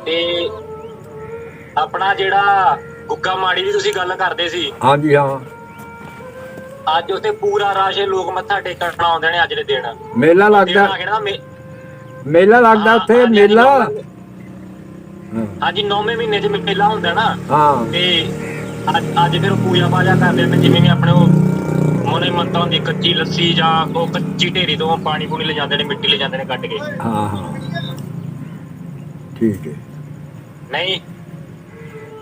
ਤੇ ਆਪਣਾ ਜਿਹੜਾ ਗੁੱਗਾ ਮਾੜੀ ਦੀ ਤੁਸੀਂ ਗੱਲ ਕਰਦੇ ਸੀ। ਹਾਂਜੀ ਹਾਂ। ਅੱਜ ਉੱਥੇ ਪੂਰਾ ਰਸ਼ ਲੋਕ ਮੱਥਾ ਟੇਕਣ ਆਉਂਦੇ ਨੇ ਅੱਜ ਦੇ ਦਿਨ। ਮੇਲਾ ਲੱਗਦਾ, ਮੇਲਾ ਲੱਗਦਾ ਉੱਥੇ ਮੇਲਾ। ਹਾਂਜੀ 9ਵੇਂ ਮਹੀਨੇ 'ਚ ਮੇਲਾ ਹੁੰਦਾ ਨਾ। ਹਾਂ ਤੇ ਅੱਜ ਫਿਰ ਪੂਜਾ ਪਾਜਾ ਕਰਦੇ ਨੇ, ਜਿਵੇਂ ਵੀ ਆਪਣੇ ਉਹ ਮੋਨੇ ਮੰਤਾ ਹੁੰਦੀ, ਕੱਚੀ ਲੱਸੀ ਜਾਂ ਉਹ ਕੱਚੀ ਢੇਰੀ ਤੋਂ ਪਾਣੀ ਪੂਣੀ ਲੈ ਜਾਂਦੇ ਨੇ, ਮਿੱਟੀ ਲੈ ਜਾਂਦੇ ਨੇ ਕੱਢ ਕੇ। ਹਾਂ ਹਾਂ ਠੀਕ ਹੈ। ਨਹੀਂ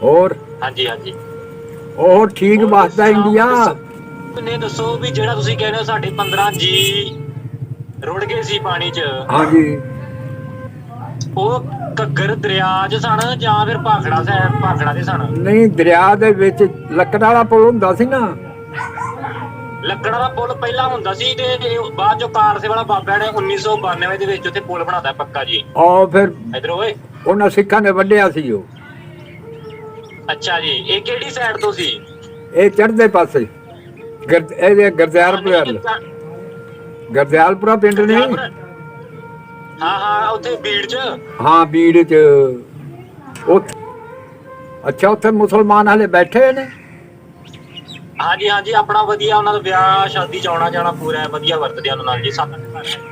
ਹੋਰ ਹਾਂਜੀ ਹਾਂਜੀ ਉਹ ਠੀਕ ਵਸਦਾ ਇੰਡੀਆ। ਨੇ ਦੱਸੋ ਵੀ ਜਿਹੜਾ ਤੁਸੀਂ ਕਹਿੰਦੇ ਹੋ ਸਾਡੇ 15 ਜੀ ਰੁੜ ਗਏ ਸੀ ਪਾਣੀ 'ਚ, ਹਾਂਜੀ ਉਹ ਘੱਗਰ ਦਰਿਆ 'ਚ ਸਨ ਜਾਂ ਫਿਰ ਭਾਖੜਾ ਦੇ ਸਨ? ਨਹੀਂ, ਦਰਿਆ ਦੇ ਵਿੱਚ ਲੱਕੜ ਵਾਲਾ ਪੁਲ ਹੁੰਦਾ ਸੀ ਨਾ। ਲੱਕੜ ਵਾਲਾ ਪੁਲ ਪਹਿਲਾਂ ਹੁੰਦਾ ਸੀ ਤੇ ਬਾਅਦ ਚੋਂ ਕਾਰਸੇ ਵਾਲਾ ਬਾਬਿਆਂ ਨੇ 1992 ਦੇ ਵਿੱਚ ਉੱਥੇ ਪੁਲ ਬਣਾਤਾ ਪੱਕਾ ਜੀ। ਉਹ ਫਿਰ ਇਧਰ ਓਏ ਉਹਨਾਂ ਸਿੱਖਾਂ ਨੇ ਵੱਢਿਆ ਸੀ ਉਹ। ਅੱਛਾ ਜੀ, ਇਹ ਕਿਹੜੀ ਸਾਈਡ ਤੋਂ ਸੀ? ਇਹ ਚੜ੍ਹਦੇ ਪਾਸੇ ਇਹਦੇ ਗਰਦਿਆਲਪੁਰਾ ਪਿੰਡ ਨੇ। ਹਾਂ ਹਾਂ ਉੱਥੇ ਬੀੜ 'ਚ। ਹਾਂ ਬੀੜ 'ਚ। ਅੱਛਾ, ਉੱਥੇ ਮੁਸਲਮਾਨ ਹਲੇ ਬੈਠੇ ਨੇ। ਹਾਂਜੀ ਹਾਂਜੀ ਆਪਣਾ ਵਧੀਆ, ਉਹਨਾਂ ਦਾ ਵਿਆਹ ਸ਼ਾਦੀ 'ਚ ਆਉਣਾ ਜਾਣਾ ਪੂਰਾ ਵਧੀਆ ਵਰਤਦੇ ਉਹਨਾਂ ਨਾਲ ਜੀ।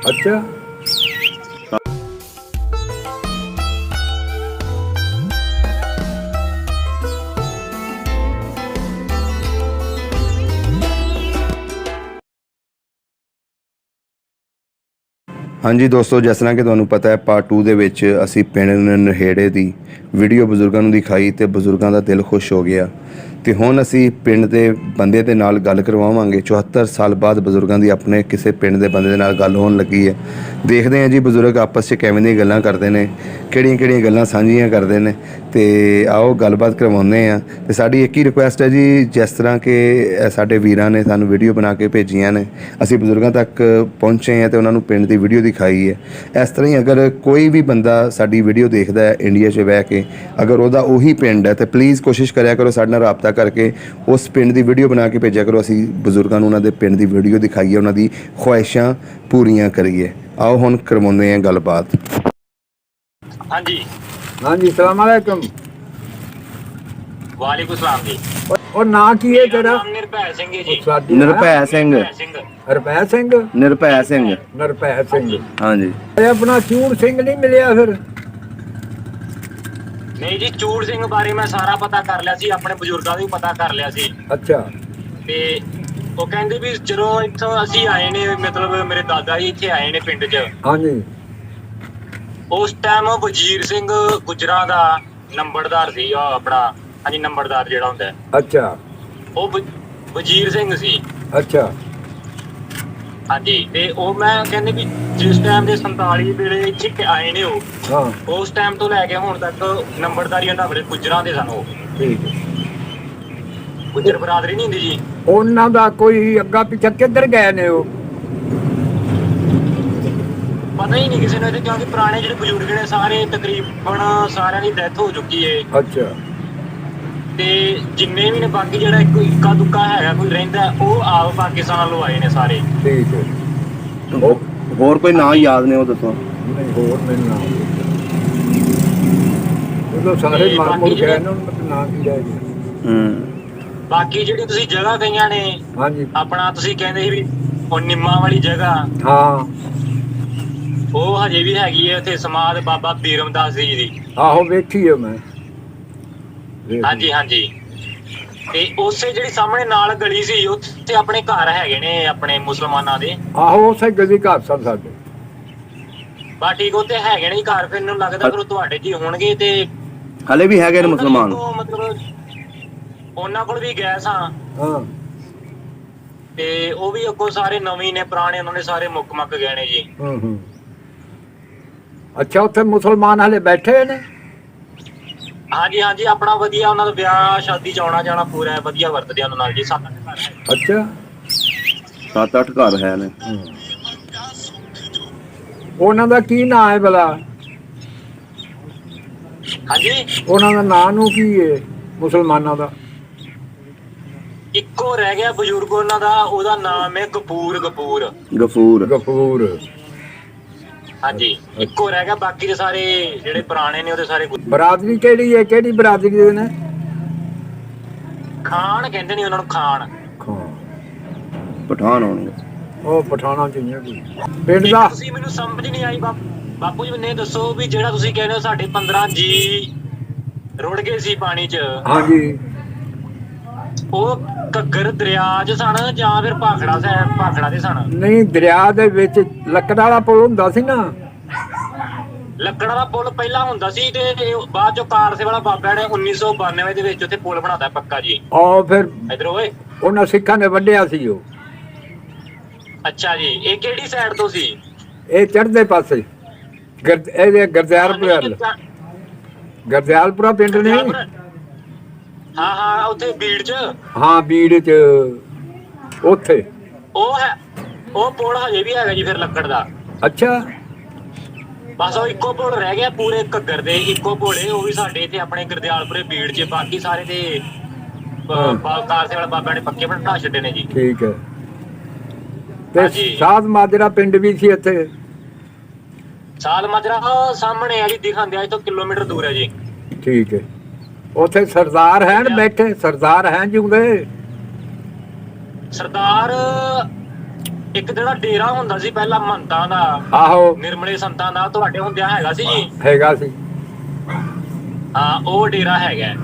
ਅੱਛਾ ਹਾਂਜੀ ਦੋਸਤੋ, ਜਿਸ ਤਰ੍ਹਾਂ ਕਿ ਤੁਹਾਨੂੰ ਪਤਾ ਹੈ ਪਾਰਟ 2 ਦੇ ਵਿੱਚ ਅਸੀਂ ਪਿੰਡ ਨਰਹੇੜੇ ਦੀ ਵੀਡੀਓ ਬਜ਼ੁਰਗਾਂ ਨੂੰ ਦਿਖਾਈ ਤੇ ਬਜ਼ੁਰਗਾਂ ਦਾ ਦਿਲ ਖੁਸ਼ ਹੋ ਗਿਆ। ਤੇ ਹੁਣ ਅਸੀਂ ਪਿੰਡ ਦੇ ਬੰਦੇ ਦੇ ਨਾਲ ਗੱਲ ਕਰਵਾਵਾਂਗੇ। 74 ਸਾਲ ਬਾਅਦ ਬਜ਼ੁਰਗਾਂ ਦੀ ਆਪਣੇ ਕਿਸੇ ਪਿੰਡ ਦੇ ਬੰਦੇ ਦੇ ਨਾਲ ਗੱਲ ਹੋਣ ਲੱਗੀ ਹੈ। ਦੇਖਦੇ ਹਾਂ ਜੀ ਬਜ਼ੁਰਗ ਆਪਸ 'ਚ ਕਿਵੇਂ ਦੀਆਂ ਗੱਲਾਂ ਕਰਦੇ ਨੇ, ਕਿਹੜੀਆਂ ਗੱਲਾਂ ਸਾਂਝੀਆਂ ਕਰਦੇ ਨੇ, ਤੇ ਆਓ ਗੱਲਬਾਤ ਕਰਵਾਉਂਦੇ ਹਾਂ। ਤੇ ਸਾਡੀ ਇੱਕ ਹੀ ਰਿਕੁਐਸਟ ਹੈ ਜੀ, ਜਿਸ ਤਰ੍ਹਾਂ ਕਿ ਸਾਡੇ ਵੀਰਾਂ ਨੇ ਸਾਨੂੰ ਵੀਡੀਓ ਬਣਾ ਕੇ ਭੇਜੀਆਂ ਨੇ, ਅਸੀਂ ਬਜ਼ੁਰਗਾਂ ਤੱਕ ਪਹੁੰਚੇ ਹਾਂ ਤੇ ਉਹਨਾਂ ਨੂੰ ਪਿੰਡ ਦੀ ਵੀਡੀਓ ਦਿਖਾਈ ਹੈ। ਇਸ ਤਰ੍ਹਾਂ ਹੀ ਅਗਰ ਕੋਈ ਵੀ ਬੰਦਾ ਸਾਡੀ ਵੀਡੀਓ ਦੇਖਦਾ ਹੈ ਇੰਡੀਆ 'ਚ ਬਹਿ ਕੇ, ਅਗਰ ਉਹਦਾ ਉਹੀ ਪਿੰਡ ਹੈ, ਤਾਂ ਪਲੀਜ਼ ਕੋਸ਼ਿਸ਼ ਕਰਿਆ ਕਰੋ ਸਾਡੇ ਨਾਲ ਰਾਬਤਾ ਕਰਕੇ ਉਸ ਪਿੰਡ ਦੀ ਵੀਡੀਓ ਬਣਾ ਕੇ ਭੇਜਿਆ ਕਰੋ। ਅਸੀਂ ਬਜ਼ੁਰਗਾਂ ਨੂੰ ਉਹਨਾਂ ਦੇ ਪਿੰਡ ਦੀ ਵੀਡੀਓ ਦਿਖਾਈਏ, ਉਹਨਾਂ ਦੀ ਖੁਆਇਸ਼ਾਂ ਪੂਰੀਆਂ ਕਰੀਏ। ਆਓ ਹੁਣ ਕਰਵਾਉਂਦੇ ਹਾਂ ਗੱਲਬਾਤ। ਹਾਂਜੀ ਹਾਂਜੀ, ਸਲਾਮ ਅਲੈਕੁਮ। ਵਾਲੇਕੁਮ ਸਲਾਮ ਜੀ। ਉਹ ਨਾਂ ਕੀ ਹੈ ਤੇਰਾ? ਨਿਰਭੈ ਸਿੰਘ ਜੀ। ਨਿਰਭੈ ਸਿੰਘ। ਨਿਰਭੈ ਸਿੰਘ। ਨਿਰਭੈ ਸਿੰਘ। ਨਿਰਭੈ ਸਿੰਘ। ਹਾਂਜੀ। ਆਪਣਾ ਚੂੜ ਸਿੰਘ ਨਹੀਂ ਮਿਲਿਆ ਫਿਰ? ਨਹੀਂ ਜੀ, ਚੂੜ ਸਿੰਘ ਬਾਰੇ ਮੈਂ ਸਾਰਾ ਪਤਾ ਕਰ ਲਿਆ ਸੀ, ਆਪਣੇ ਬਜ਼ੁਰਗਾਂ ਦਾ ਵੀ ਪਤਾ ਕਰ ਲਿਆ ਸੀ। ਅੱਛਾ। ਤੇ ਉਹ ਕਹਿੰਦੇ ਵੀ ਜਦੋਂ ਇੱਥੋਂ ਅਸੀਂ ਆਏ ਨੇ, ਮਤਲਬ ਮੇਰੇ ਦਾਦਾ ਜੀ ਇੱਥੇ ਆਏ ਨੇ ਪਿੰਡ 'ਚ। ਹਾਂਜੀ। ਉਸ ਟਾਈਮ ਵਜ਼ੀਰ ਸਿੰਘ ਗੁੱਜਰਾਂ ਦਾ ਨੰਬਰਦਾਰ ਸੀ ਉਹ ਆਪਣਾ। ਹਾਂਜੀ, ਨੰਬਰਦਾਰ ਜਿਹੜਾ ਹੁੰਦਾ। ਅੱਛਾ। ਉਹ ਵਜ਼ੀਰ ਸਿੰਘ ਸੀ। ਅੱਛਾ। ਹਾਂਜੀ, ਤੇ ਉਹ ਮੈਂ ਕਹਿੰਦੇ ਵੀ ਜਿਸ ਟਾਈਮ ਦੇ 47 ਵੇਲੇ ਇੱਥੇ ਆਏ ਨੇ ਉਹ, ਹਾਂ, ਉਸ ਟਾਈਮ ਤੋਂ ਲੈ ਕੇ ਹੁਣ ਤੱਕ ਨੰਬਰਦਾਰੀ ਉਹਨਾਂ ਵੇਲੇ ਗੁੱਜਰਾਂ ਦੇ ਸਨ। ਉਹ ਠੀਕ ਹੈ। ਗੁੱਜਰ ਬਰਾਦਰੀ ਨਹੀਂ ਹੁੰਦੀ ਜੀ ਉਹਨਾਂ ਦਾ ਕੋਈ ਅੱਗਾ ਪਿੱਛਾ ਕਿੱਧਰ ਗਏ ਨੇ ਉਹ? ਪਤਾ ਹੀ ਨਹੀਂ ਕਿਸੇ ਨੂੰ, ਕਿਉਂਕਿ ਪੁਰਾਣੇ ਜਿਹੜੇ ਬਜ਼ੁਰਗ ਨੇ ਸਾਰੇ ਤਕਰੀਬਨ ਸਾਰਿਆਂ ਦੀ ਡੈਥ ਹੋ ਚੁੱਕੀ ਹੈ। ਅੱਛਾ। ਤੇ ਜਿੰਨੇ ਵੀ ਨੇ ਬਾਕੀ ਜਿਹੜਾ ਇੱਕਾ ਦੁੱਕਾ ਹੈਗਾ ਕੋਈ ਰਹਿੰਦਾ, ਉਹ ਆਪ ਪਾਕਿਸਤਾਨ ਵੱਲੋਂ ਆਏ ਨੇ ਸਾਰੇ। ਠੀਕ ਹੈ। ਹੋਰ ਕੋਈ ਨਾਂ ਯਾਦ ਨੇ ਉਹ ਦੱਸੋ? ਨਹੀਂ, ਹੋਰ ਮੈਨੂੰ ਨਾਮ ਉਹ ਸਾਰੇ ਮਰ ਮੁਰ ਗਏ ਨੇ, ਉਹਨਾਂ ਦਾ ਨਾਂ ਕੀ ਰਹਿ ਗਿਆ? ਬਾਕੀ ਜਿਹੜੀ ਤੁਸੀਂ ਜਗ੍ਹਾ ਗਈਆਂ ਨੇ, ਹਾਂਜੀ, ਆਪਣਾ ਤੁਸੀਂ ਕਹਿੰਦੇ ਸੀ ਵੀ ਉਹ ਨਿੰਮਾਂ ਵਾਲੀ ਜਗ੍ਹਾ, ਹਾਂ, ਉਹ ਹਜੇ ਵੀ ਹੈਗੀ ਹੈ ਉੱਥੇ ਸਮਾਧ ਬਾਬਾ ਬੀਰਮਦਾਸ ਜੀ ਦੀ। ਆਹੋ ਵੇਖੀ ਹੈ ਮੈਂ। ਹਾਂਜੀ ਹਾਂਜੀ। ਤੇ ਉਸੇ ਜਿਹੜੀ ਸਾਹਮਣੇ ਨਾਲ ਗਲੀ ਸੀ, ਉੱਥੇ ਆਪਣੇ ਘਰ ਹੈਗੇ ਨੇ ਆਪਣੇ ਮੁਸਲਮਾਨਾਂ ਦੇ। ਆਹੋ ਉਸੇ ਗਲੀ ਘਰ ਸਨ ਸਾਡੇ। ਬਾ ਠੀਕ, ਉੱਥੇ ਹੈਗੇ ਨੇ ਘਰ। ਫਿਰ ਮੈਨੂੰ ਲੱਗਦਾ ਫਿਰ ਤੁਹਾਡੇ ਜੀ ਹੋਣਗੇ। ਤੇ ਹਲੇ ਵੀ ਹੈਗੇ ਨੇ ਮੁਸਲਮਾਨ? ਮਤਲਬ ਉਹਨਾਂ ਕੋਲ ਵੀ ਗਏ ਸਾਂ। ਹਾਂ। ਤੇ ਉਹ ਵੀ ਅੱਗੋਂ ਸਾਰੇ ਨਵੇਂ ਨੇ, ਪੁਰਾਣੇ ਉਹਨਾਂ ਨੇ ਸਾਰੇ ਮੁੱਕ ਗਏ ਨੇ ਜੀ। ਅੱਛਾ, ਉੱਥੇ ਮੁਸਲਮਾਨ ਹਲੇ ਬੈਠੇ ਨੇ? ਹਾਂਜੀ ਹਾਂਜੀ ਆਪਣਾ ਵਧੀਆ, ਉਹਨਾਂ ਦਾ ਵਿਆਹ ਸ਼ਾਦੀ 'ਚ ਆਉਣਾ ਜਾਣਾ ਪੂਰਾ ਵਧੀਆ ਵਰਤਦੇ ਉਹਨਾਂ ਨਾਲ ਜੀ। 7-8 ਘਰ ਹੈ। ਅੱਛਾ, 7-8 ਘਰ ਹੈ ਨੇ। ਉਹਨਾਂ ਦਾ ਕੀ ਨਾਂ ਹੈ ਭਲਾ? ਹਾਂਜੀ, ਉਹਨਾਂ ਦਾ ਨਾਂ ਨੂੰ ਕੀ ਹੈ ਮੁਸਲਮਾਨਾਂ ਦਾ? ਇੱਕੋ ਰਹਿ ਗਿਆ ਬਜ਼ੁਰਗ ਉਹਨਾਂ ਦਾ, ਉਹਦਾ ਨਾਮ ਹੈ ਗਫੂਰ। ਗਫੂਰ। ਗਫੂਰ। ਹਾਂਜੀ ਇੱਕੋ ਰਹਿ ਗਿਆ, ਬਾਕੀ ਦੇ ਸਾਰੇ ਜਿਹੜੇ ਪੁਰਾਣੇ ਨੇ ਉਹਦੇ ਸਾਰੇ ਬਰਾਦਰੀ ਕਿਹੜੀ ਹੈ, ਕਿਹੜੀ ਬਰਾਦਰੀ ਦੇ ਨੇ? ਖਾਨ ਕਹਿੰਦੇ ਨੇ ਉਹਨਾਂ ਨੂੰ, ਖਾਨ। ਪਠਾਨ ਹੋਣਗੇ ਉਹ ਪਠਾਣਾ ਚ ਹੀ ਹੈ ਕੋਈ ਪਿੰਡ ਦਾ। ਤੁਸੀਂ ਮੈਨੂੰ ਸਮਝ ਨਹੀਂ ਆਈ ਬਾਪੂ ਜੀ, ਮੈਨੂੰ ਇਹ ਦੱਸੋ ਵੀ ਜਿਹੜਾ ਤੁਸੀਂ ਕਹਿੰਦੇ ਹੋ ਸਾਡੇ 15 ਜੀ ਰੁੜ ਗਏ ਸੀ ਪਾਣੀ 'ਚ, ਹਾਂਜੀ ਉਹ ਘੱਗਰ ਦਰਿਆ 'ਚ ਸਨ ਜਾਂ ਫਿਰ ਭਾਖੜਾ ਦੇ ਸਨ? ਨਹੀਂ, ਦਰਿਆ ਦੇ ਵਿੱਚ ਲੱਕੜ ਵਾਲਾ ਪੁਲ ਹੁੰਦਾ ਸੀ ਨਾ। ਲੱਕੜ ਵਾਲਾ ਪੁਲ ਪਹਿਲਾਂ ਹੁੰਦਾ ਸੀ ਤੇ ਬਾਅਦ ਚੋਂ ਕਾਰਸੇ ਵਾਲਾ ਬਾਬਿਆਂ ਨੇ 1992 ਦੇ ਵਿੱਚ ਉੱਥੇ ਪੁਲ ਬਣਾਤਾ ਪੱਕਾ ਜੀ। ਉਹ ਫਿਰ ਇਧਰ ਓਏ, ਉਹਨਾਂ ਸਿੱਖਾਂ ਨੇ ਵੱਢਿਆ ਸੀ ਉਹ। ਅੱਛਾ ਜੀ, ਇਹ ਕਿਹੜੀ ਸਾਈਡ ਤੋਂ ਸੀ? ਇਹ ਚੜ੍ਹਦੇ ਪਾਸੇ ਇਹਦੇ ਗਰਦਿਆਲਪੁਰਾ ਪਿੰਡ ਨੇ। ਹਾਂ ਹਾਂ, ਉੱਥੇ ਬੀੜ 'ਚ। ਹਾਂ ਬੀੜ 'ਚ ਉੱਥੇ ਉਹ ਹੈ, ਉਹ ਪੁਲ ਹਜੇ ਵੀ ਹੈਗਾ ਜੀ ਫਿਰ ਲੱਕੜ ਦਾ। ਅੱਛਾ, ਬਸ ਉਹ ਇੱਕੋ ਪੁਲ ਰਹਿ ਗਿਆ ਪੂਰੇ ਘੱਗਰ ਦੇ, ਇੱਕੋ ਪੁਲ ਉਹ ਵੀ ਸਾਡੇ ਇੱਥੇ ਆਪਣੇ ਗਰਦਿਆਲਪੁਰੇ ਬੀੜ 'ਚ, ਬਾਕੀ ਸਾਰੇ ਤੇ ਕਾਰਸੇ ਵਾਲਾ ਬਾਬਿਆਂ ਨੇ ਪੱਕੇ ਬਣਾ ਛੱਡੇ ਨੇ ਜੀ। ਠੀਕ ਹੈ। ਤੇ ਹਾਂਜੀ। ਸਾਧ ਮਾਜਰਾ ਪਿੰਡ ਵੀ ਸੀ ਇੱਥੇ। ਸਾਲ ਮਾਜਰਾ ਸਾਹਮਣੇ ਆ ਜੀ, ਦਿਖਾਉਂਦੇ ਆ, ਇੱਥੋਂ ਕਿਲੋਮੀਟਰ ਦੂਰ ਹੈ ਜੀ। ਠੀਕ ਹੈ। ਉੱਥੇ ਸਰਦਾਰ ਹੈ ਬੈਠੇ, ਸਰਦਾਰ ਹੈ ਜਿਉਂਦੇ। ਸਰਦਾਰ ਇੱਕ ਜਿਹੜਾ ਡੇਰਾ ਹੁੰਦਾ ਸੀ ਪਹਿਲਾਂ ਮਹੰਤਾਂ ਦਾ, ਆਹੋ ਨਿਰਮਲੇ ਸੰਤਾਂ ਦਾ, ਤੁਹਾਡੇ ਹੁੰਦਿਆਂ ਹੈਗਾ ਸੀ ਜੀ? ਹੈਗਾ ਸੀ। ਹਾਂ, ਉਹ ਡੇਰਾ ਹੈਗਾ।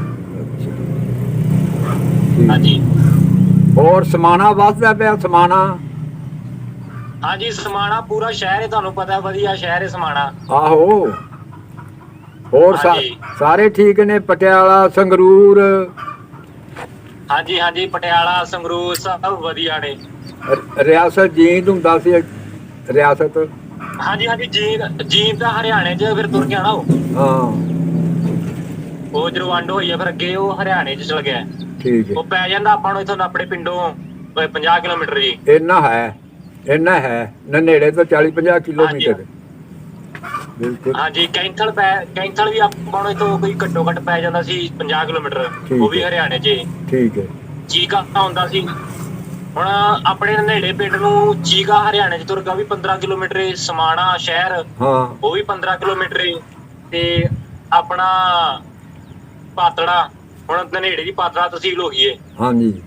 ਹਾਂਜੀ। ਹੋਰ ਸਮਾਣਾ ਵਸਦਾ ਪਿਆ, ਸਮਾਣਾ। ਹਾਂਜੀ, ਸਮਾਣਾ ਪੂਰਾ ਸ਼ਹਿਰ ਹੈ, ਤੁਹਾਨੂੰ ਪਤਾ, ਵਧੀਆ ਸ਼ਹਿਰ ਹੈ ਸਮਾਣਾ। ਆਹੋ। ਹੋਰ ਹਾਂਜੀ। ਸਾਰੇ ਠੀਕ ਨੇ? ਪਟਿਆਲਾ, ਸੰਗਰੂਰ? ਹਾਂਜੀ ਹਾਂਜੀ, ਪਟਿਆਲਾ, ਸੰਗਰੂਰ ਸਭ ਵਧੀਆ ਨੇ। ਰਿਆਸਤ ਜੀਂਦ ਹੁੰਦਾ ਸੀ, ਰਿਆਸਤ। ਹਾਂਜੀ ਹਾਂਜੀ, ਜੀਂਦ ਤਾਂ ਹਰਿਆਣੇ 'ਚ ਫਿਰ ਤੁਰ ਕੇ ਆਣਾ ਉਹ। ਹਾਂ, ਉਹ ਜਦੋਂ ਵੰਡ ਹੋਈ ਆ ਫਿਰ ਅੱਗੇ ਉਹ ਹਰਿਆਣੇ 'ਚ ਚਲ ਗਿਆ। ਠੀਕ ਹੈ। ਉਹ ਪੈ ਜਾਂਦਾ ਆਪਾਂ ਨੂੰ ਇੱਥੋਂ ਆਪਣੇ ਪਿੰਡੋਂ 50 ਕਿਲੋਮੀਟਰ ਜੀ। ਇੰਨਾ ਹੈ ਨੇੜੇ ਤੋਂ 40-50 ਕਿਲੋਮੀਟਰ। ਬਿਲਕੁਲ। ਹਾਂਜੀ, ਕੈਂਥਲ ਵੀ ਆਪਾਂ ਨੂੰ ਇੱਥੋਂ ਕੋਈ ਘੱਟੋ ਘੱਟ ਪੈ ਜਾਂਦਾ ਸੀ 50 ਕਿਲੋਮੀਟਰ, ਉਹ ਵੀ ਹਰਿਆਣੇ 'ਚ। ਠੀਕ ਹੈ। ਚੀਕਾ ਹੁੰਦਾ ਸੀ। ਹੁਣ ਆਪਣੇ ਨੇੜੇ ਪਿੰਡ ਨੂੰ ਚੀਕਾ ਹਰਿਆਣੇ 'ਚ ਤੁਰਗਾ ਵੀ 15 ਕਿਲੋਮੀਟਰ, ਸਮਾਣਾ ਸ਼ਹਿਰ ਹਾਂ, ਉਹ ਵੀ 15 ਕਿਲੋਮੀਟਰ, ਤੇ ਆਪਣਾ ਪਾਤੜਾ, ਹੁਣ ਨੇੜੇ ਦੀ ਪਾਤੜਾ ਤਹਿਸੀਲ ਹੋ ਗਈ ਹੈ, ਹਾਂਜੀ,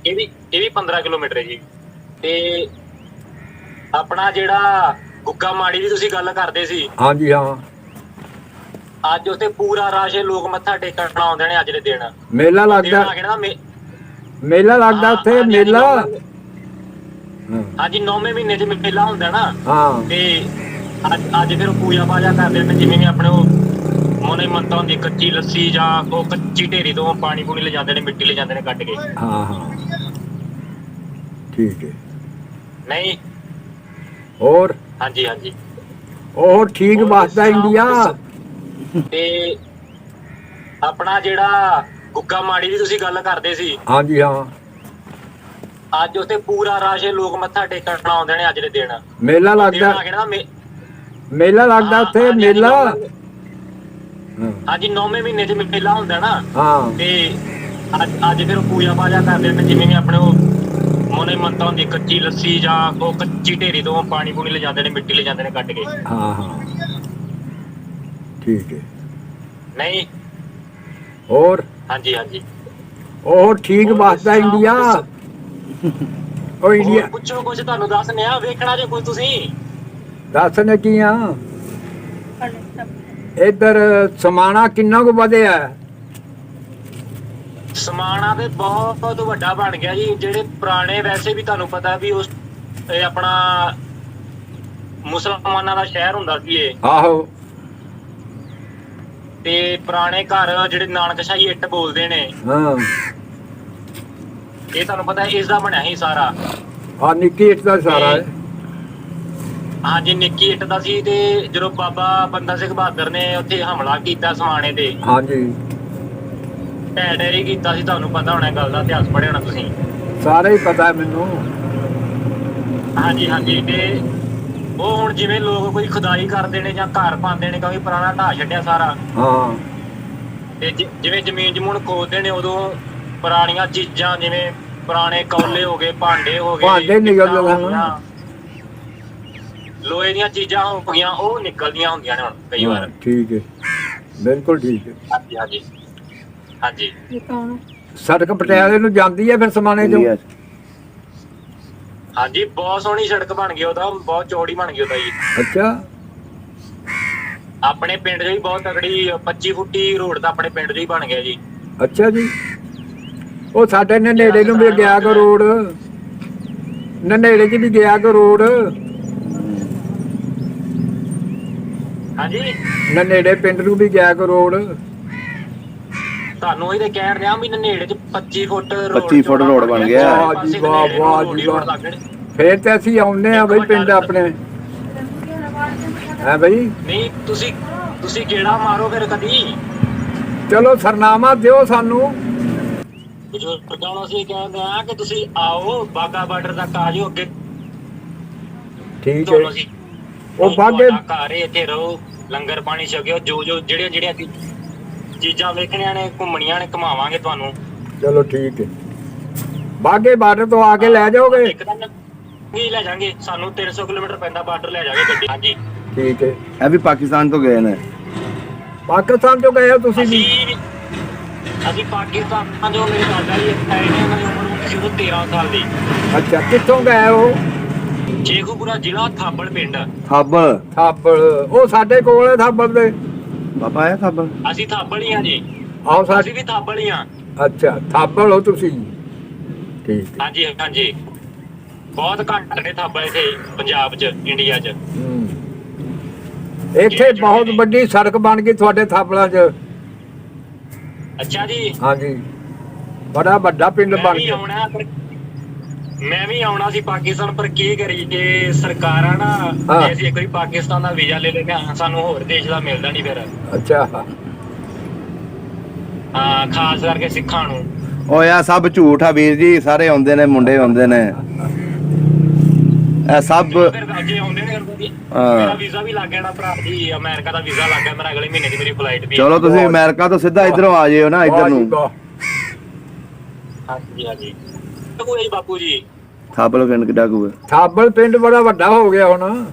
ਇਹ ਵੀ 15 ਕਿਲੋਮੀਟਰ ਹੈ ਜੀ। ਤੇ ਆਪਣਾ ਜਿਹੜਾ ਗੁੱਗਾ ਮਾੜੀ ਦੀ ਤੁਸੀਂ ਗੱਲ ਕਰਦੇ ਸੀ, ਹਾਂਜੀ, ਹਾਂ। ਅੱਜ ਉੱਥੇ ਪੂਰਾ ਰਾਸ਼ੇ ਲੋਕ ਮੱਥਾ ਟੇਕਣ ਆਉਂਦੇ ਨੇ ਅੱਜ ਦੇ ਦਿਨ। ਮੇਲਾ ਲੱਗਦਾ ਉੱਥੇ, ਮੇਲਾ। ਹਾਂਜੀ, 9ਵੇਂ ਮਹੀਨੇ 'ਚ ਮੇਲਾ ਹੁੰਦਾ ਨਾ। ਹਾਂ। ਤੇ ਅੱਜ ਫਿਰ ਪੂਜਾ ਪਾਜਾ ਕਰਦੇ ਨੇ, ਜਿਵੇਂ ਵੀ ਆਪਣੇ ਉਹ ਮੋਨੇ ਮੰਤਾਂ ਹੁੰਦੀ, ਕੱਚੀ ਲੱਸੀ ਜਾਂ ਉਹ ਕੱਚੀ ਢੇਰੀ ਤੋਂ ਪਾਣੀ ਪੂਣੀ ਲੈ ਜਾਂਦੇ ਨੇ, ਮਿੱਟੀ ਲੈ ਜਾਂਦੇ ਨੇ ਕੱਢ ਕੇ। ਹਾਂ ਹਾਂ, ਠੀਕ ਹੈ। ਨਹੀਂ, ਹੋਰ? ਹਾਂਜੀ ਹਾਂਜੀ, ਉਹ ਠੀਕ ਵਸਦਾ ਇੰਡੀਆ। ਤੇ ਆਪਣਾ ਜਿਹੜਾ ਗੁੱਗਾ ਮਾੜੀ ਦੀ ਤੁਸੀਂ ਗੱਲ ਕਰਦੇ ਸੀ, ਹਾਂਜੀ, ਹਾਂ। ਅੱਜ ਉੱਥੇ ਪੂਰਾ ਰਾਸ਼ੇ ਲੋਕ ਮੱਥਾ ਟੇਕਣ ਆਉਂਦੇ ਨੇ ਅੱਜ ਦੇ ਦਿਨ। ਮੇਲਾ ਲੱਗਦਾ ਉੱਥੇ, ਮੇਲਾ। ਹਾਂਜੀ, 9ਵੇਂ ਮਹੀਨੇ 'ਚ ਮੇਲਾ ਹੁੰਦਾ ਨਾ। ਹਾਂ। ਤੇ ਅੱਜ ਫਿਰ ਪੂਜਾ ਪਾਜਾ ਕਰਦੇ ਨੇ, ਜਿਵੇਂ ਵੀ ਆਪਣੇ ਉਹ ਮੋਨੇ ਮੰਤਾਂ ਹੁੰਦੀ, ਕੱਚੀ ਲੱਸੀ ਜਾਂ ਉਹ ਕੱਚੀ ਢੇਰੀ ਤੋਂ ਪਾਣੀ ਪੂਣੀ ਲੈ ਜਾਂਦੇ ਨੇ, ਮਿੱਟੀ ਲੈ ਜਾਂਦੇ ਨੇ ਕੱਢ ਕੇ। ਹਾਂ ਹਾਂ, ਠੀਕ ਹੈ। ਨਹੀਂ, ਹੋਰ? ਹਾਂਜੀ ਹਾਂਜੀ, ਉਹ ਠੀਕ ਵਸਦਾ ਇੰਡੀਆ। ਉਹ ਇੰਡੀਆ ਪੁੱਛੋ ਕੁਝ, ਤੁਹਾਨੂੰ ਦੱਸਨੇ ਆ, ਵੇਖਣਾ ਜੇ ਕੋਈ ਤੁਸੀਂ। ਦੱਸਣੇ ਕੀ ਆ? ਇੱਧਰ ਸਮਾਣਾ ਕਿੰਨਾ ਕੁ ਵਧਿਆ? ਸਮਾਣਾ ਤੇ ਬਹੁਤ ਵੱਡਾ ਬਣ ਗਿਆ ਜੀ। ਜਿਹੜੇ ਪੁਰਾਣੇ, ਵੈਸੇ ਵੀ ਤੁਹਾਨੂੰ ਪਤਾ ਵੀ ਉਸ ਇਹ ਆਪਣਾ ਮੁਸਲਮਾਨਾਂ ਦਾ ਸ਼ਹਿਰ ਹੁੰਦਾ ਸੀ ਇਹ। ਆਹੋ। ਤੇ ਪੁਰਾਣੇ ਘਰ ਜਿਹੜੇ ਨਾਨਕਸ਼ਾਹੀ ਇੱਟ ਬੋਲਦੇ ਨੇ, ਹਾਂ, ਇਹ ਤੁਹਾਨੂੰ ਪਤਾ ਇਸ ਦਾ ਬਣਿਆ ਸੀ ਸਾਰਾ। ਆ ਨਿੱਕੀ ਇੱਟ ਦਾ ਸਾਰਾ ਹੈ। ਹਾਂਜੀ, ਨਿੱਕੀ ਇੱਟ ਦਾ ਸੀ। ਤੇ ਜਦੋਂ ਬਾਬਾ ਬੰਦਾ ਸਿੰਘ ਬਹਾਦਰ ਨੇ ਉੱਥੇ ਹਮਲਾ ਕੀਤਾ ਸਮਾਣੇ ਤੇ, ਹਾਂਜੀ, ਢਹਿ ਢੇਰੀ ਕੀਤਾ ਸੀ, ਤੁਹਾਨੂੰ ਪਤਾ ਹੋਣਾ ਗੱਲ ਦਾ, ਇਤਿਹਾਸ ਪੜ੍ਹਿਆ ਹੋਣਾ ਤੁਸੀਂ। ਸਾਰਾ ਹੀ ਪਤਾ ਮੈਨੂੰ। ਹਾਂਜੀ ਹਾਂਜੀ, ਤੇ ਉਹ ਹੁਣ ਜਿਵੇਂ ਲੋਕ ਕੋਈ ਖੁਦਾਈ ਕਰਦੇ ਨੇ ਜਾਂ ਘਰ ਪਾਉਂਦੇ ਨੇ, ਕਿਉਂਕਿ ਪੁਰਾਣਾ ਢਾਹ ਛੱਡਿਆ ਸਾਰਾ। ਹਾਂ। ਤੇ ਜਿਵੇਂ ਜ਼ਮੀਨ ਜਮੂਨ ਖੋਦਦੇ ਨੇ, ਉਦੋਂ ਪੁਰਾਣੀਆਂ ਚੀਜ਼ਾਂ, ਜਿਵੇਂ ਪੁਰਾਣੇ ਕੌਲੇ ਹੋ ਗਏ, ਭਾਂਡੇ ਹੋ ਗਏ, ਭਾਂਡੇ ਨਿਕਲਦੇ ਹਨ। ਲੋਹੇ ਦੀਆਂ ਚੀਜ਼ਾਂ ਹੋ ਗਈਆਂ ਉਹ ਨਿਕਲਦੀਆਂ ਹੁੰਦੀਆਂ ਨੇ ਹੁਣ ਕਈ ਵਾਰ। ਠੀਕ ਹੈ, ਬਿਲਕੁਲ ਠੀਕ ਹੈ। ਹਾਂਜੀ ਹਾਂਜੀ ਹਾਂਜੀ। ਸੜਕ ਪਟਿਆਲੇ ਨੂੰ ਜਾਂਦੀ ਹੈ ਫਿਰ ਸਮਾਣੇ ਚੋਂ? ਹਾਂਜੀ ਬਹੁਤ ਸੋਹਣੀ ਸੜਕ ਬਣ ਗਈ ਉਹਦਾ, ਬਹੁਤ ਚੌੜੀ ਬਣ ਗਈ ਉਹਦਾ ਜੀ। ਅੱਛਾ। ਆਪਣੇ ਪਿੰਡ 'ਚ ਵੀ ਬਹੁਤ ਤਕੜੀ 25 ਫੁੱਟੀ ਰੋਡ ਤਾਂ ਆਪਣੇ ਪਿੰਡ 'ਚ ਹੀ ਬਣ ਗਿਆ ਜੀ। ਅੱਛਾ ਜੀ। ਉਹ ਸਾਡੇ ਨੇੜੇ ਨੂੰ ਵੀ ਗਿਆ ਕੋ ਰੋਡ, ਨੇੜੇ 'ਚ ਵੀ ਗਿਆ ਕੋ ਰੋਡ। ਹਾਂਜੀ ਨੇੜੇ ਪਿੰਡ ਨੂੰ ਵੀ ਗਿਆ ਕੋ ਰੋਡ। ਤੁਹਾਨੂੰ ਇਹਦੇ ਕਹਿਣ ਰਿਹਾ ਵੀ ਨੇੜੇ 'ਚ 25 ਫੁੱਟ 25 ਫੁੱਟ ਰੋਡ ਬਣ ਗਿਆ। ਵਾਹ ਜੀ ਵਾਹ, ਵਾਹ ਜੀ ਵਾਹ। ਫੇਰ ਤੇ ਅਸੀਂ ਆਉਂਦੇ ਆ ਬਈ ਪਿੰਡ ਆਪਣੇ, ਹੈ ਬਈ। ਨਹੀਂ ਤੁਸੀਂ ਗੇੜਾ ਮਾਰੋ ਫਿਰ ਕਦੀ। ਚਲੋ ਸਰਨਾਮਾ ਦਿਓ ਸਾਨੂੰ। ਬਜ਼ੁਰਗਾਂ ਨੂੰ ਅਸੀਂ ਕਹਿੰਦੇ ਆ ਕਿ ਤੁਸੀਂ ਆਓ ਬਾਗਾ ਬਾਰਡਰ ਤੱਕ ਆ ਜਾਓ ਅੱਗੇ। ਠੀਕ ਹੈ। ਉਹ ਬਾਗੇ ਘਰ ਇੱਥੇ ਰਹੋ, ਲੰਗਰ ਪਾਣੀ ਛਕਿਓ, ਜੋ ਜਿਹੜੀਆਂ ਚੀਜ਼ਾਂ ਵੇਖਣੀਆਂ ਨੇ ਘੁੰਮਣੀਆਂ ਨੇ ਘੁਮਾਵਾਂਗੇ ਤੁਹਾਨੂੰ। ਚਲੋ ਠੀਕ ਹੈ। ਬਾਗੇ ਬਾਰਡਰ ਤੋਂ ਆ ਕੇ ਲੈ ਜਾਓਗੇ? ਇੱਕ ਦਿਨ ਵੀ ਲੈ ਜਾਾਂਗੇ, ਸਾਨੂੰ 300 ਕਿਲੋਮੀਟਰ ਪੈਂਦਾ ਬਾਰਡਰ, ਲੈ ਜਾਗੇ ਗੱਡੀ। ਹਾਂਜੀ ਠੀਕ ਹੈ। ਇਹ ਵੀ ਪਾਕਿਸਤਾਨ ਤੋਂ ਗਏ ਨੇ? ਪਾਕਿਸਤਾਨ ਤੋਂ ਗਏ ਹੋ ਤੁਸੀਂ ਵੀ? ਅਸੀਂ ਪਾਕਿਸਤਾਨ ਜੋ ਮੇਰੇ ਦਾਦਾ ਜੀ ਆਏ ਨੇ, ਉਹਨਾਂ ਦੀ ਉਮਰ ਹੁੰਦੀ ਸੀ ਉਦੋਂ 13 ਸਾਲ ਦੀ। ਅੱਛਾ, ਕਿੱਥੋਂ ਗਏ ਹੋ? ਸ਼ੇਖੂਪੁਰਾ ਜ਼ਿਲ੍ਹਾ ਥਾਬੜ ਪਿੰਡ। ਥਾਬਲ? ਥਾਬਲ, ਉਹ ਸਾਡੇ ਕੋਲ ਹੈ ਥਾਬਲ ਦੇ। ਪਾਪਾ ਆਇਆ ਥਾਬਲ? ਅਸੀਂ ਥਾਬੜ ਹੀ ਆ ਜੀ। ਆਓ ਅਸੀਂ ਵੀ ਥਾਬੜ ਹੀ ਆ। ਅੱਛਾ, ਥਾਬਲ ਹੋ ਤੁਸੀਂ? ਠੀਕ ਹੈ। ਹਾਂਜੀ ਹਾਂਜੀ। ਬਹੁਤ ਘੱਟ ਨੇ ਥਾਬੜ ਇੱਥੇ ਪੰਜਾਬ 'ਚ, ਇੰਡੀਆ 'ਚ। ਇੱਥੇ ਬਹੁਤ ਵੱਡੀ ਸੜਕ ਬਣ ਗਈ ਤੁਹਾਡੇ ਥਾਬਲਾਂ 'ਚ। ਅੱਛਾ ਜੀ। ਹਾਂਜੀ, ਬੜਾ ਵੱਡਾ ਪਿੰਡ ਬਣ ਗਿਆ। ਮੈਂ ਵੀ ਆਉਣਾ ਸੀ ਪਾਕਿਸਤਾਨ, ਪਰ ਕੀ ਕਰੀਏ ਸਰਕਾਰਾਂ ਨਾ, ਜੇ ਅਸੀਂ ਇੱਕ ਵਾਰੀ ਪਾਕਿਸਤਾਨ ਦਾ ਵੀਜ਼ਾ ਲੈ ਲੈਂਦੇ ਹਾਂ ਸਾਨੂੰ ਹੋਰ ਦੇਸ਼ ਦਾ ਮਿਲਦਾ ਨਹੀਂ ਫਿਰ। ਅੱਛਾ। ਹਾਂ, ਖਾਸ ਕਰਕੇ ਸਿੱਖਾਂ ਨੂੰ। ਓਏ ਆ ਸਭ ਝੂਠ ਆ ਵੀਰ ਜੀ, ਸਾਰੇ ਆਉਂਦੇ ਨੇ, ਮੁੰਡੇ ਆਉਂਦੇ ਨੇ, ਇਹ ਸਭ। ਫਿਰ ਜੇ ਆਉਂਦੇ ਨੇ ਮੇਰਾ ਵੀਜ਼ਾ ਵੀ ਲੱਗ ਜਾਣਾ ਭਰਾ ਜੀ, ਅਮਰੀਕਾ ਦਾ ਵੀਜ਼ਾ ਲੱਗ ਗਿਆ ਮੇਰਾ, ਅਗਲੇ ਮਹੀਨੇ ਦੀ ਮੇਰੀ ਫਲਾਈਟ ਵੀ। ਚਲੋ ਤੁਸੀਂ ਅਮਰੀਕਾ ਤੋਂ ਸਿੱਧਾ ਇੱਧਰੋਂ ਆ ਜਿਓ ਨਾ, ਇੱਧਰ ਨੂੰ। ਹਾਂਜੀ ਹਾਂਜੀ। ਕੋਈ ਬਾਪੂ ਜੀ ਥਾਬਲ ਪਿੰਡ ਕਿੱਡਾ ਕੁ? ਥਾਬਲ ਪਿੰਡ ਬੜਾ ਵੱਡਾ ਹੋ ਗਿਆ ਹੁਣ।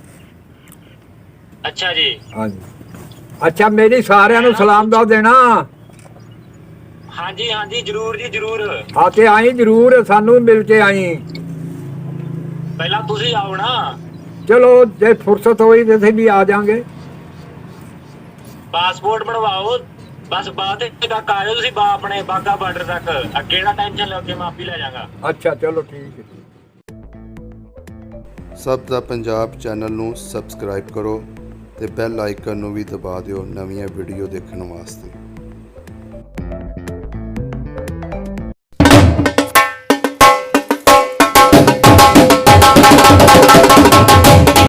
ਅੱਛਾ ਜੀ। ਹਾਂਜੀ। ਅੱਛਾ, ਮੇਰੀ ਸਾਰਿਆਂ ਨੂੰ ਸਲਾਮ ਦੱਸ ਦੇਣਾ। ਹਾਂਜੀ ਹਾਂਜੀ ਜ਼ਰੂਰ ਜੀ ਜ਼ਰੂਰ। ਆ ਕੇ ਆਈ ਜ਼ਰੂਰ, ਸਾਨੂੰ ਮਿਲ ਕੇ ਆਈ। ਪਹਿਲਾਂ ਤੁਸੀਂ ਆਓ ਨਾ। ਚਲੋ ਜੇ ਫੁਰਸਤ ਹੋਈ ਤੇ ਅਸੀਂ ਵੀ ਆ ਜਾਾਂਗੇ। ਪਾਸਪੋਰਟ ਬਣਵਾਓ, ਬਸ ਬਾਅਦ ਤੱਕ ਆ ਜਾਓ ਤੁਸੀਂ ਆਪਣੇ ਬਾਗਾ ਬਾਰਡਰ ਤੱਕ। ਅੱਗੇ ਨਾ ਟੈਨਸ਼ਨ ਲਓ, ਅੱਗੇ ਮੈਂ ਆਪ ਹੀ ਲੈ ਜਾਵਾਂਗਾ। ਅੱਛਾ ਚਲੋ ਠੀਕ ਹੈ। ਸਭ ਦਾ ਪੰਜਾਬ ਚੈਨਲ ਨੂੰ ਸਬਸਕ੍ਰਾਈਬ ਕਰੋ ਤੇ ਬੈਲ ਆਈਕਨ ਨੂੰ ਵੀ ਦਬਾ ਦਿਓ ਨਵੀਆਂ ਵੀਡੀਓ ਦੇਖਣ ਵਾਸਤੇ।